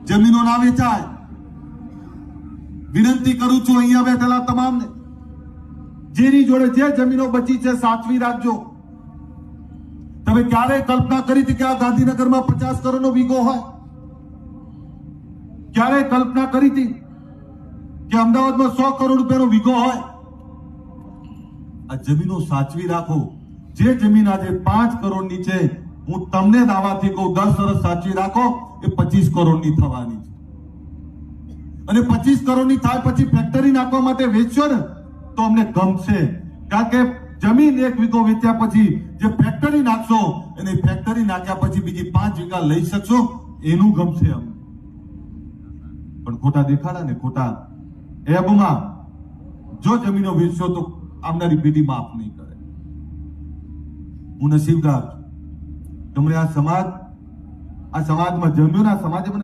જમીનો ના વેચાય. વિનંતી કરું છું અહીંયા બેઠેલા તમામને, જેની જોડે જે જમીનો બચી છે સાચવી રાખજો. તમે ક્યારે કલ્પના કરી હતી કે આ ગાંધીનગરમાં 50 કરોડનો વીઘો હોય? ક્યારે કલ્પના કરી હતી કે અમદાવાદમાં 100 કરોડ રૂપિયાનો વીઘો હોય? આ જમીનો સાચવી રાખો. જે જમીન આજે 5 કરોડની છે, હું તમને દાવાથી કહું 10 વર્ષ સાચવી રાખો, એ 25 કરોડની થવાની છે. અને 25 કરોડની થાય પછી ફેક્ટરી નાખવા માટે વેચશો ને તો અમને ગમશે. કારણ કે જમીન 1 વીઘો વેચ્યા પછી જે ફેક્ટરી નાખશો અને ફેક્ટરી નાખ્યા પછી બીજી 5 વીઘા લઈ શકશો, એનું ગમશે અમને. પણ ખોટા દેખાડા ને ખોટા એબમાં જો જમીનો વેચશો તો આવનારી પેઢી માફ નહીં કરે. હું નસીબદાર છું. તમને આ સમાજમાં જમ્યો, ના સમાજે